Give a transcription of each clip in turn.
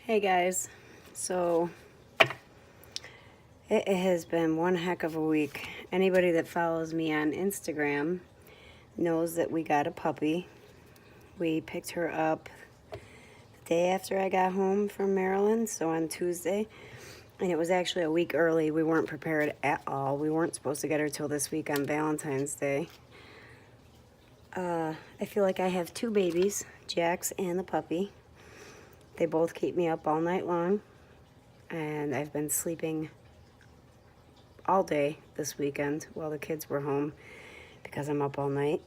Hey guys, so it has been one heck of a week. Anybody that follows me on Instagram knows that we got a puppy. We picked her up the day after I got home from Maryland, so on Tuesday. And it was actually a week early. We weren't prepared at all. We weren't supposed to get her till this week on Valentine's Day. I feel like I have two babies, Jax and the puppy. They both keep me up all night long, and I've been sleeping all day this weekend while the kids were home because I'm up all night.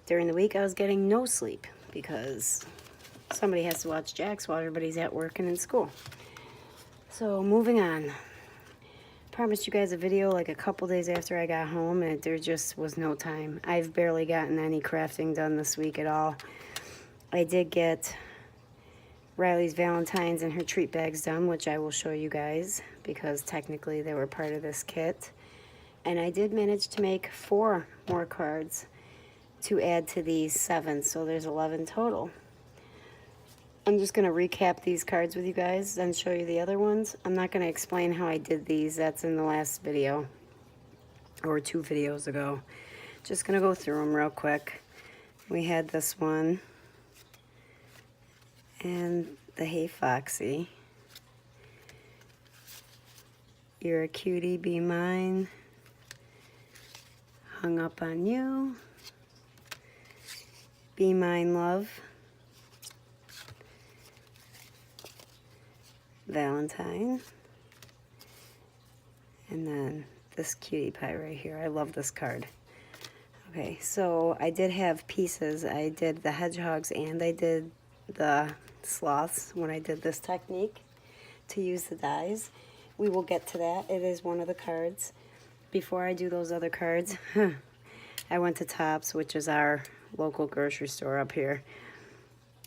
During the week, I was getting no sleep because somebody has to watch Jax while everybody's at work and in school. So moving on. Promised you guys a video like a couple days after I got home, and there just was no time. I've barely gotten any crafting done this week at all. I did get Riley's valentines and her treat bags done, which I will show you guys because technically they were part of this kit. And I did manage to make 4 more cards to add to these 7, so there's 11 total. I'm just going to recap these cards with you guys, then show you the other ones. I'm not going to explain how I did these. That's in the last video, or 2 videos ago. Just going to go through them real quick. We had this one, and the Hey Foxy. You're a cutie, be mine. Hung up on you. Be mine, love. Valentine. And then this cutie pie right here. I love this card. Okay, so I did have pieces. I did the hedgehogs and I did the sloths when I did this technique to use the dies. We will get to that. It is one of the cards. Before I do those other cards, I went to Tops, which is our local grocery store up here,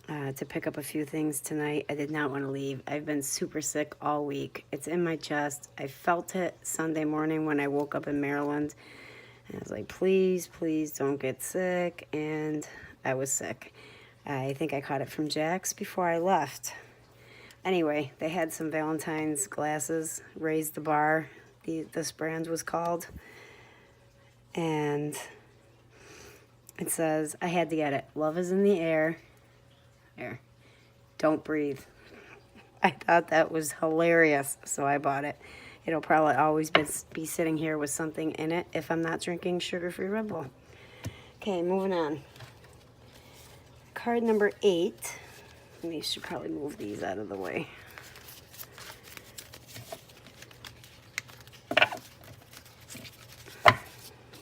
to pick up a few things tonight. I did not want to leave. I've been super sick all week. It's in my chest. I felt it Sunday morning when I woke up in Maryland. And I was like, please, please don't get sick. And I was sick. I think I caught it from Jax before I left. Anyway, they had some Valentine's glasses, Raise the Bar, this brand was called. And it says, I had to get it. Love is in the air. There. Don't breathe. I thought that was hilarious, so I bought it. It'll probably always be sitting here with something in it if I'm not drinking sugar-free Red Bull. Okay, moving on. Card number 8. We should probably move these out of the way.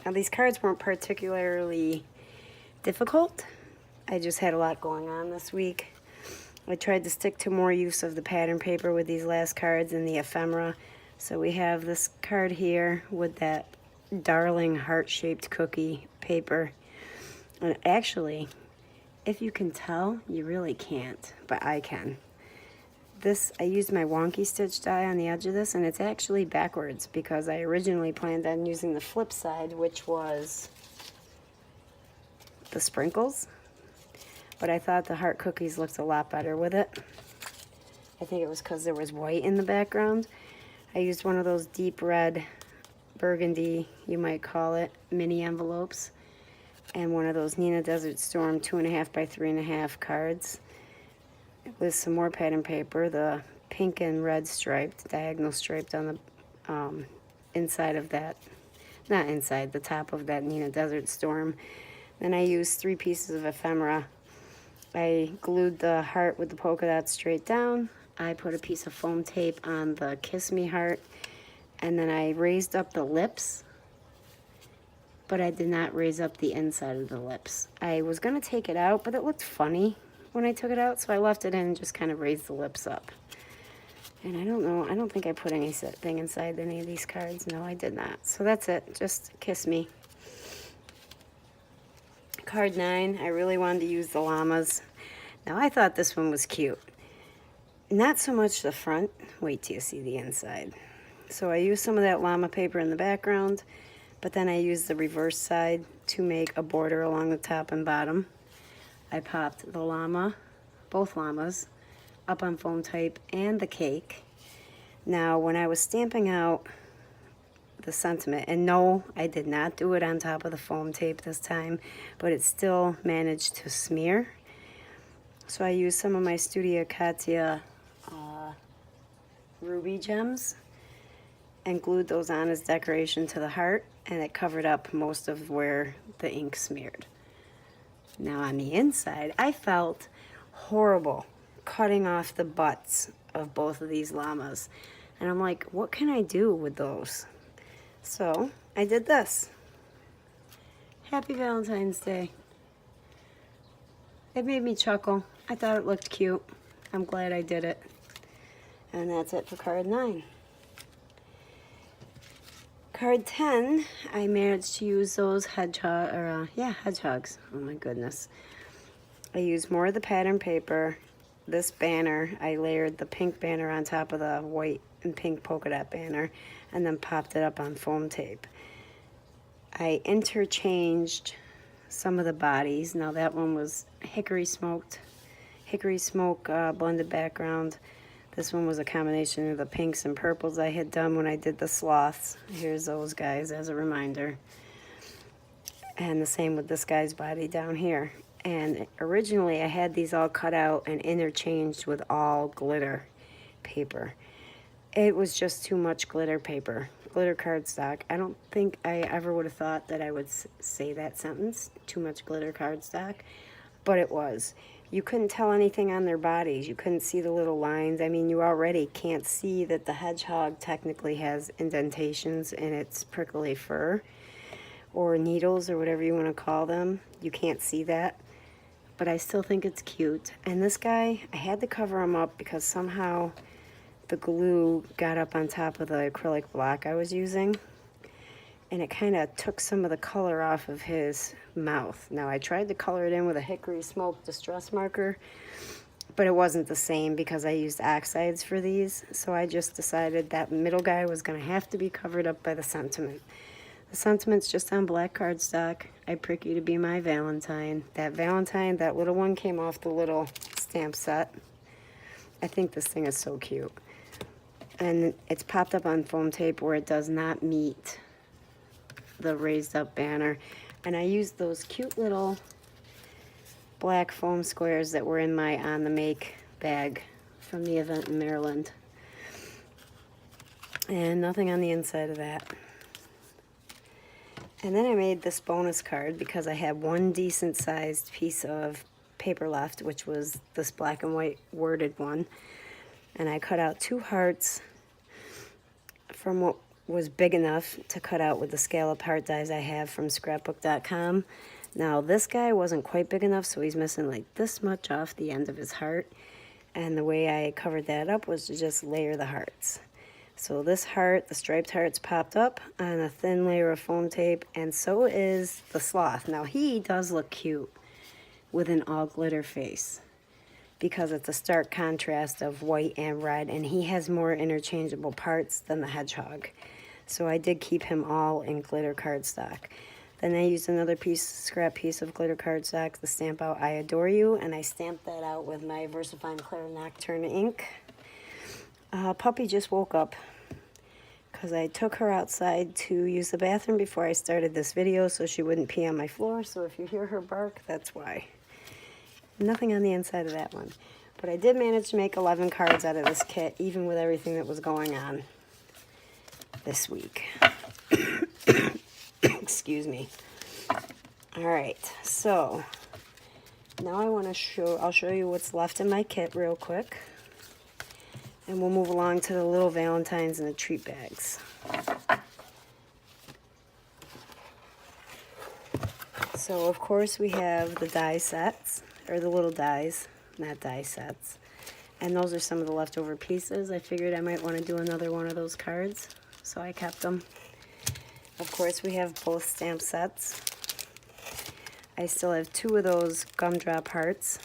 Now, these cards weren't particularly difficult. I just had a lot going on this week. I tried to stick to more use of the pattern paper with these last cards and the ephemera. So we have this card here with that darling heart-shaped cookie paper. And actually, if you can tell, you really can't, but I can. This, I used my wonky stitch die on the edge of this, and it's actually backwards because I originally planned on using the flip side, which was the sprinkles. But I thought the heart cookies looked a lot better with it. I think it was because there was white in the background. I used one of those deep red, burgundy, you might call it, mini envelopes. And one of those Nina Desert Storm 2.5 by 3.5 cards with some more pattern paper, the pink and red striped, diagonal striped on the inside of that, not inside, the top of that Nina Desert Storm. Then I used 3 pieces of ephemera. I glued the heart with the polka dots straight down. I put a piece of foam tape on the Kiss Me heart, and then I raised up the lips, but I did not raise up the inside of the lips. I was gonna take it out, but it looked funny when I took it out, so I left it in and just kind of raised the lips up. And I don't know, I don't think I put anything inside any of these cards. No, I did not. So that's it, just Kiss Me. Card 9, I really wanted to use the llamas. Now I thought this one was cute. Not so much the front, wait till you see the inside. So I used some of that llama paper in the background, but then I used the reverse side to make a border along the top and bottom. I popped the llama, both llamas, up on foam tape and the cake. Now, when I was stamping out the sentiment, and no, I did not do it on top of the foam tape this time, but it still managed to smear. So I used some of my Studio Katia ruby gems and glued those on as decoration to the heart, and it covered up most of where the ink smeared. Now on the inside, I felt horrible cutting off the butts of both of these llamas. And I'm like, what can I do with those? So I did this. Happy Valentine's Day. It made me chuckle. I thought it looked cute. I'm glad I did it. And that's it for card 9. Card 10, I managed to use those hedgehogs. Oh my goodness. I used more of the pattern paper. This banner, I layered the pink banner on top of the white and pink polka dot banner and then popped it up on foam tape. I interchanged some of the bodies. Now that one was hickory smoke blended background. This one was a combination of the pinks and purples I had done when I did the sloths. Here's those guys as a reminder. And the same with this guy's body down here. And originally I had these all cut out and interchanged with all glitter paper. It was just too much glitter paper, glitter cardstock. I don't think I ever would have thought that I would say that sentence, too much glitter cardstock, but it was. You couldn't tell anything on their bodies. You couldn't see the little lines. I mean, you already can't see that the hedgehog technically has indentations in its prickly fur or needles or whatever you want to call them. You can't see that, but I still think it's cute. And this guy, I had to cover him up because somehow the glue got up on top of the acrylic block I was using, and it kind of took some of the color off of his mouth. Now I tried to color it in with a hickory smoke distress marker, but it wasn't the same because I used oxides for these. So I just decided that middle guy was going to have to be covered up by the sentiment. The sentiment's just on black cardstock. I prick you to be my Valentine. That Valentine, that little one came off the little stamp set. I think this thing is so cute. And it's popped up on foam tape where it does not meet the raised up banner. And I used those cute little black foam squares that were in my On the Make bag from the event in Maryland. And nothing on the inside of that. And then I made this bonus card because I had one decent sized piece of paper left, which was this black and white worded one. And I cut out 2 hearts from what was big enough to cut out with the scallop heart dies I have from scrapbook.com. Now this guy wasn't quite big enough, so he's missing like this much off the end of his heart. And the way I covered that up was to just layer the hearts. So this heart, the striped hearts, popped up on a thin layer of foam tape, and so is the sloth. Now he does look cute with an all glitter face because it's a stark contrast of white and red, and he has more interchangeable parts than the hedgehog. So I did keep him all in glitter cardstock. Then I used another scrap piece of glitter cardstock to stamp out I Adore You, and I stamped that out with my VersaFine Clear Nocturne ink. Puppy just woke up because I took her outside to use the bathroom before I started this video so she wouldn't pee on my floor. So if you hear her bark, that's why. Nothing on the inside of that one. But I did manage to make 11 cards out of this kit, even with everything that was going on this week. Excuse me. All right, so now I'll show you what's left in my kit real quick. And we'll move along to the little valentines and the treat bags. So of course we have the die sets, or the little dies, not die sets. And those are some of the leftover pieces. I figured I might want to do another one of those cards, so I kept them. Of course we have both stamp sets. I still have 2 of those gumdrop hearts.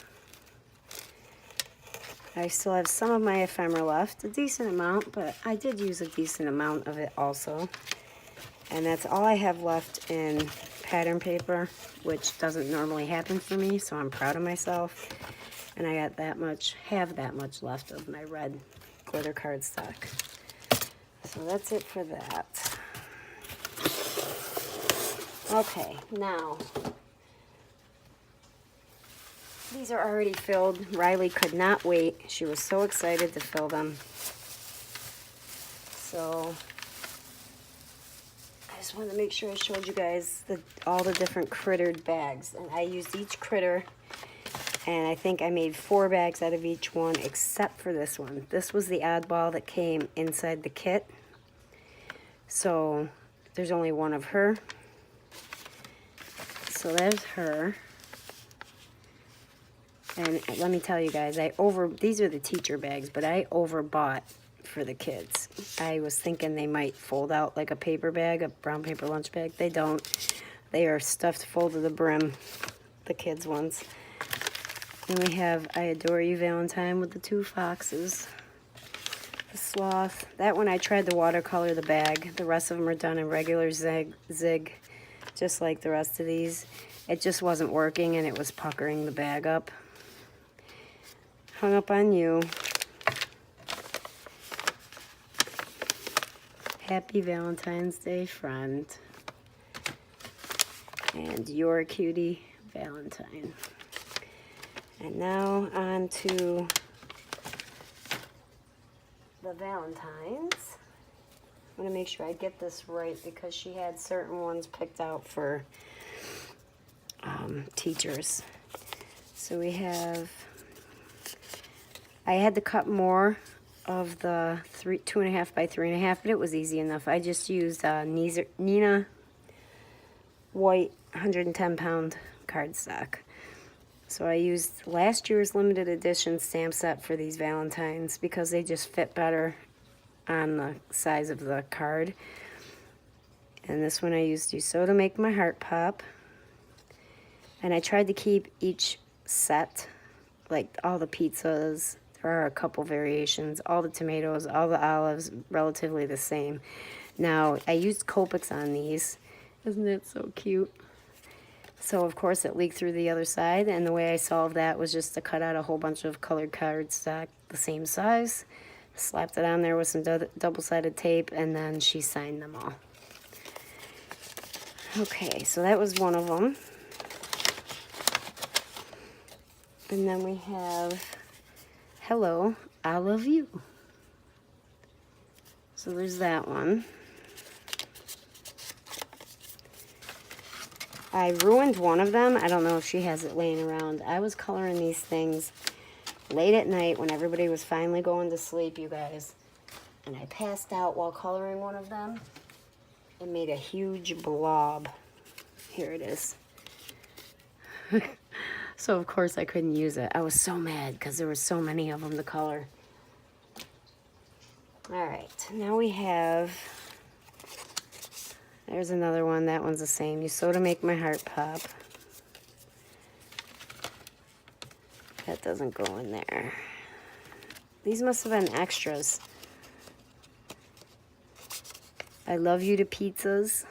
I still have some of my ephemera left, a decent amount, but I did use a decent amount of it also. And that's all I have left in pattern paper, which doesn't normally happen for me, so I'm proud of myself. And I got that much, have that much left of my red glitter cardstock. So that's it for that. Okay, now, these are already filled. Riley could not wait. She was so excited to fill them. So, I just wanted to make sure I showed you guys all the different crittered bags. And I used each critter, and I think I made 4 bags out of each one, except for this one. This was the oddball that came inside the kit. So, there's only one of her. So there's her. And let me tell you guys, these are the teacher bags, but I overbought for the kids. I was thinking they might fold out like a paper bag, a brown paper lunch bag. They don't. They are stuffed full to the brim, the kids' ones. And we have I Adore You Valentine with the 2 foxes. The sloth. That one I tried to watercolor the bag. The rest of them are done in regular zig, just like the rest of these. It just wasn't working, and it was puckering the bag up. Hung Up on You. Happy Valentine's Day, friend. And Your Cutie Valentine. And now on to the Valentines. I'm going to make sure I get this right because she had certain ones picked out for teachers. So we have, I had to cut more of the 2.5 by 3.5, but it was easy enough. I just used Nina white 110-pound cardstock. So I used last year's limited edition stamp set for these Valentines because they just fit better on the size of the card. And this one I used You Sew to Make My Heart Pop. And I tried to keep each set, like all the pizzas, there are a couple variations, all the tomatoes, all the olives, relatively the same. Now, I used Copics on these. Isn't it so cute? So, of course, it leaked through the other side, and the way I solved that was just to cut out a whole bunch of colored cardstock the same size, slapped it on there with some double-sided tape, and then she signed them all. Okay, so that was one of them. And then we have Hello, I Love You. So there's that one. I ruined one of them. I don't know if she has it laying around. I was coloring these things late at night when everybody was finally going to sleep, you guys. And I passed out while coloring one of them. It made a huge blob. Here it is. So, of course, I couldn't use it. I was so mad because there were so many of them to color. All right, now we have, there's another one. That one's the same. You Sew to Make My Heart Pop. That doesn't go in there. These must have been extras. I Love You to Pizzas.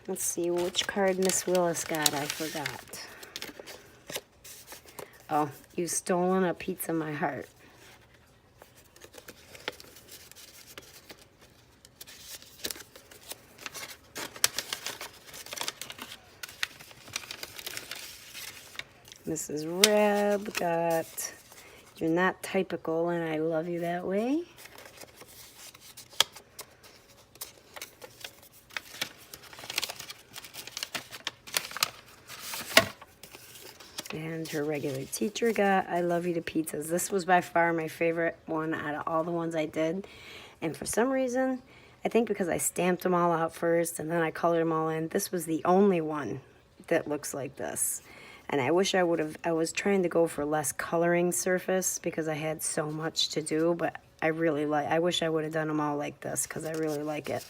Let's see which card Miss Willis got. I forgot. Oh, You've Stolen a Pizza My Heart. Mrs. Reb got You're Not Typical and I Love You That Way. And her regular teacher got I Love You to Pizzas. This was by far my favorite one out of all the ones I did. And for some reason, I think because I stamped them all out first and then I colored them all in, this was the only one that looks like this. And I wish I would have, I was trying to go for less coloring surface because I had so much to do, but I wish I would have done them all like this because I really like it.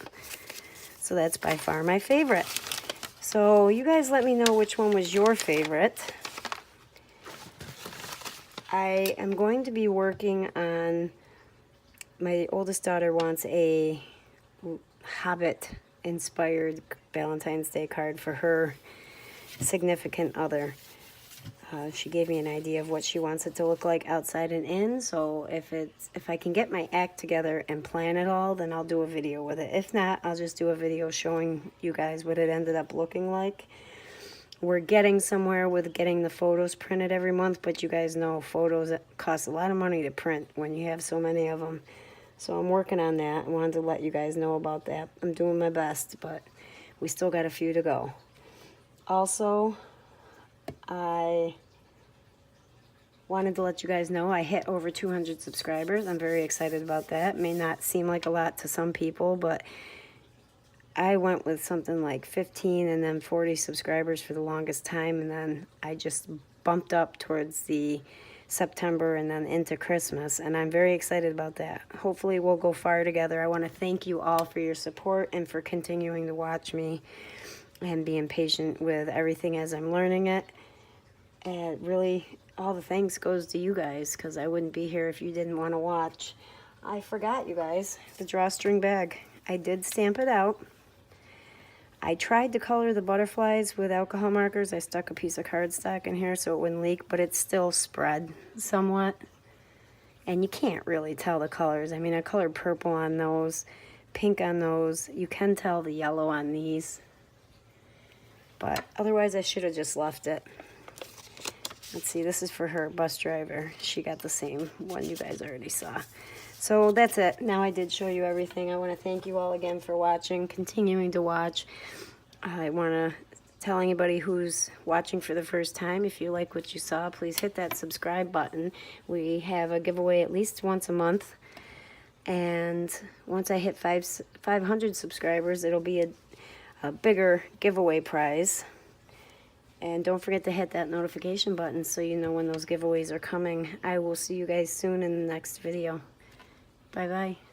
So that's by far my favorite. So you guys let me know which one was your favorite. I am going to be working on, my oldest daughter wants a Hobbit inspired Valentine's Day card for her significant other. She gave me an idea of what she wants it to look like outside and in, so if I can get my act together and plan it all, then I'll do a video with it. If not, I'll just do a video showing you guys what it ended up looking like. We're getting somewhere with getting the photos printed every month, but you guys know photos cost a lot of money to print when you have so many of them. So I'm working on that. I wanted to let you guys know about that. I'm doing my best, but we still got a few to go. Also, I wanted to let you guys know I hit over 200 subscribers. I'm very excited about that. It may not seem like a lot to some people, but I went with something like 15 and then 40 subscribers for the longest time, and then I just bumped up towards the September and then into Christmas, and I'm very excited about that. Hopefully we'll go far together. I want to thank you all for your support and for continuing to watch me and being patient with everything as I'm learning it. And really, all the thanks goes to you guys, because I wouldn't be here if you didn't want to watch. I forgot, you guys, the drawstring bag. I did stamp it out. I tried to color the butterflies with alcohol markers. I stuck a piece of cardstock in here so it wouldn't leak, but it's still spread somewhat. And you can't really tell the colors. I mean, I colored purple on those, pink on those. You can tell the yellow on these. But otherwise, I should have just left it. Let's see, this is for her bus driver. She got the same one you guys already saw. So that's it. Now I did show you everything. I want to thank you all again for watching, continuing to watch. I want to tell anybody who's watching for the first time, if you like what you saw, please hit that subscribe button. We have a giveaway at least once a month. And once I hit 500 subscribers, it'll be a bigger giveaway prize. And don't forget to hit that notification button so you know when those giveaways are coming. I will see you guys soon in the next video. Bye-bye.